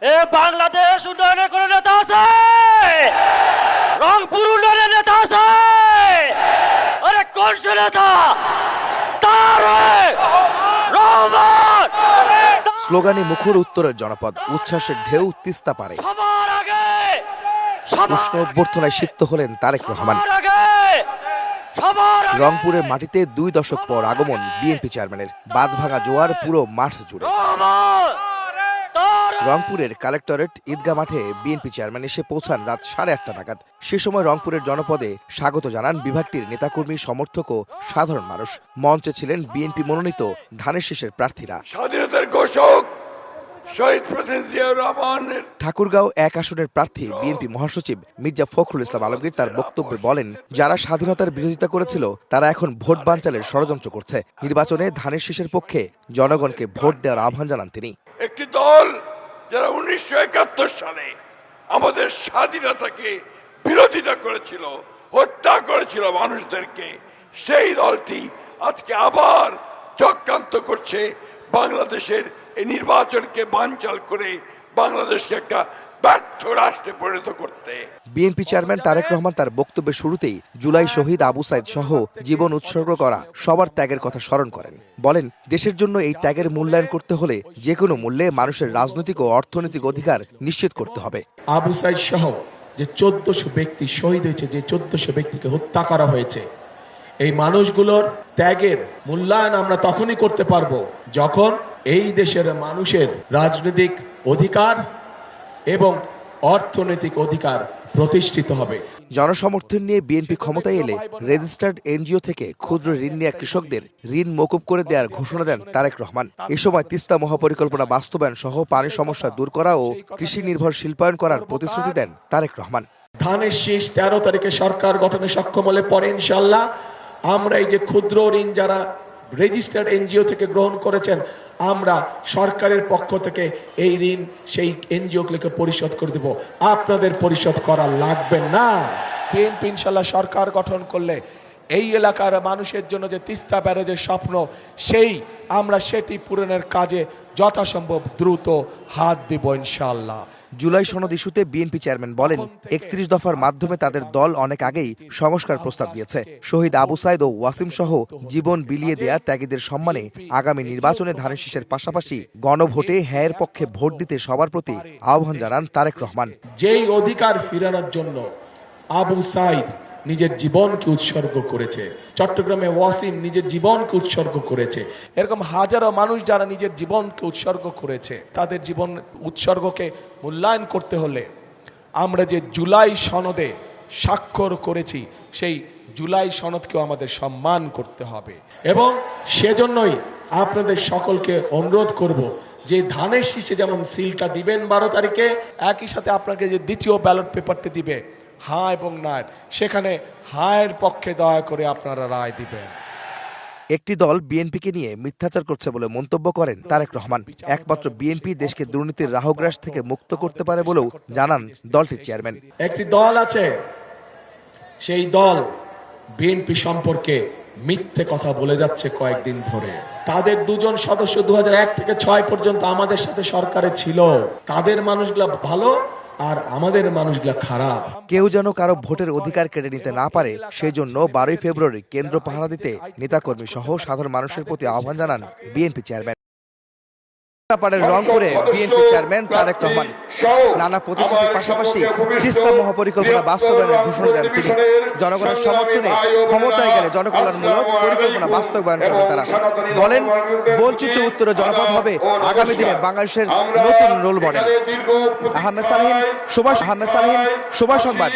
এ বাংলাদেশ উন্নয়নের কোন নেতা আছে? রংপুর উন্নয়নের নেতা আছে? আরে কোন সে নেতা? তারেক রহমান। স্লোগানে মুখর উত্তরের জনপদ, উচ্ছ্বাসের ঢেউ তিস্তা পারে। সবার আগে উষ্ণ অভ্যর্থনায় সিক্ত হলেন তারেক রহমান। সবার আগে রংপুরের মাটিতে 2 দশক পর আগমন বিএনপি চেয়ারম্যানের। বাঁধভাঙা জোয়ার পুরো মাঠ জুড়ে। রংপুরের কালেক্টরেট ঈদগাহ মাঠে বিএনপি চেয়ারম্যান এসে পৌঁছান রাত 8:30 নাগাদ। সে সময় রংপুরের জনপদে স্বাগত জানান বিভাগটির নেতাকর্মী, সমর্থক ও সাধারণ মানুষ। মঞ্চে ছিলেন বিএনপি মনোনীত ধানের শীষের প্রার্থীরা। স্বাধীনতার ঘোষক শহীদ প্রেসিডেন্ট জিয়াউর রহমানের ঠাকুরগাঁও 1 আসনের প্রার্থী বিএনপি মহাসচিব মির্জা ফখরুল ইসলাম আলমগীর তার বক্তব্যে বলেন, যারা স্বাধীনতার বিরোধিতা করেছিল তারা এখন ভোট বানচালের ষড়যন্ত্র করছে। নির্বাচনে ধানের শীষের পক্ষে জনগণকে ভোট দেওয়ার আহ্বান জানান তিনি। একটি দল যারা 1971 সালে আমাদের স্বাধীনতাকে বিরোধিতা করেছিল, হত্যা করেছিল মানুষদেরকে, সেই দলটি আজকে আবার চক্রান্ত করছে বাংলাদেশের এই নির্বাচনকে বানচাল করে বাংলাদেশকে একটা ব্যর্থ রাষ্ট্রে পরিণত করতে। বিএনপি চেয়ারম্যান তারেক রহমান তার বক্তব্যের শুরুতেই জুলাই শহীদ আবু সাইদ সহ জীবন উৎসর্গ করা সবার ত্যাগের কথা স্মরণ করেন। বলেন, দেশের জন্য এই ত্যাগের মূল্যায়ন করতে হলে যে কোনো মূল্যে মানুষের রাজনৈতিক ও অর্থনৈতিক অধিকার নিশ্চিত করতে হবে। আবু সাইদ সহ যে 1400 ব্যক্তি শহীদ হয়েছে, যে 1400 ব্যক্তিকে হত্যা করা হয়েছে, এই মানুষগুলোর ত্যাগের মূল্যায়ন আমরা তখনই করতে পারবো যখন এই দেশের মানুষের রাজনৈতিক অধিকার এবং অর্থনৈতিক অধিকার প্রতিষ্ঠিত হবে। জনসমর্থন নিয়ে বিএনপি ক্ষমতায় এলে রেজিস্টার্ড এনজিও থেকে ক্ষুদ্র ঋণ নেওয়া কৃষকদের ঋণ মকুব করে দেওয়ার ঘোষণা দেন তারেক রহমান। এ সময় তিস্তা মহাপরিকল্পনা বাস্তবায়ন সহ পানি সমস্যা দূর করা ও কৃষি নির্ভর শিল্পায়ন করার প্রতিশ্রুতি দেন তারেক রহমান। ধানের শীষ 13 তারিখে সরকার গঠনে সক্ষম হলে পরে ইনশাল্লাহ আমরা এই যে ক্ষুদ্র ঋণ যারা রেজিস্টার্ড এনজিও থেকে গ্রহণ করেছেন, আমরা সরকারের পক্ষ থেকে এই ঋণ সেই এনজিওগুলোকে পরিশোধ করে দেব। আপনাদের পরিশোধ করা লাগবে না। বিএনপি ইনশাল্লাহ সরকার গঠন করলে এই এলাকার মানুষের জন্য যে তিস্তা ব্যারেজের স্বপ্ন, সেটি পূরণের কাজে যথাসম্ভব দ্রুত হাত দিব ইনশাল্লাহ। জুলাই সনদ ইস্যুতে বিএনপি চেয়ারম্যান বলেন, 31 দফার মাধ্যমে তাদের দল অনেক আগেই সংস্কার প্রস্তাব দিয়েছে। শহীদ আবু সাইদ ও ওয়াসিম সহ জীবন বিলিয়ে দেয়া ত্যাগীদের সম্মানে আগামী নির্বাচনে ধানের শীষের পাশাপাশি গণভোটে হ্যাঁর পক্ষে ভোট দিতে সবার প্রতি আহ্বান জানান তারেক রহমান। যেই অধিকার ফিরানোর জন্য আবু সাইদ নিজের জীবনকে উৎসর্গ করেছে, চট্টগ্রামে ওয়াসিম নিজের জীবনকে উৎসর্গ করেছে, এরকম হাজারো মানুষ যারা নিজের জীবনকে উৎসর্গ করেছে, তাদের জীবন উৎসর্গকে মূল্যায়ন করতে হলে আমরা যে জুলাই সনদে স্বাক্ষর করেছি, সেই জুলাই সনদকেও আমাদের সম্মান করতে হবে। এবং সেজন্যই আপনাদের সকলকে অনুরোধ করব যে ধানের শীষে যেমন সিলটা দিবেন 12 তারিখে, একই সাথে আপনাকে যে দ্বিতীয় ব্যালট পেপারটি দিবে হ্যাঁ এবং না, সেখানে হায়ের পক্ষে দয়া করে আপনারা রায় দিবেন। একটি দল বিএনপিকে নিয়ে মিথ্যাচার করছে বলে মন্তব্য করেন তারেক রহমান। একমাত্র বিএনপি দেশকে দুর্নীতির রাহুগ্রাস থেকে মুক্ত করতে পারে বলেও জানান দলটির চেয়ারম্যান। একটি দল আছে, সেই দল বিএনপি সম্পর্কে মিথ্যে কথা বলে যাচ্ছে কয়েকদিন ধরে। তাদের 2 জন সদস্য 2001 থেকে 6 পর্যন্ত আমাদের সাথে সরকারে ছিল। তাদের মানুষগুলা ভালো আর আমাদের মানুষগুলা খারাপ। কেউ যেন কারো ভোটের অধিকার কেড়ে নিতে না পারে, সেজন্য 12 ফেব্রুয়ারি কেন্দ্র পাহারা দিতে নেতাকর্মী সহ সাধারণ মানুষের প্রতি আহ্বান জানান বিএনপি চেয়ারম্যান। রংপুরে বিএনপি চেয়ারম্যান তারেক রহমান নানা প্রতিশ্রুতির পাশাপাশি তিস্তা মহাপরিকল্পনা বাস্তবায়নের ঘোষণা দেন তিনি। জনগণের সমর্থনে ক্ষমতায় গেলে জনকল্যাণমূলক পরিকল্পনা বাস্তবায়ন করবেন তারা। বলেন, বঞ্চিত উত্তরের জনপদ হবে আগামী দিনে বাংলাদেশের নতুন রোল মডেল। আহমেদ সালেহীন, সময় সংবাদ।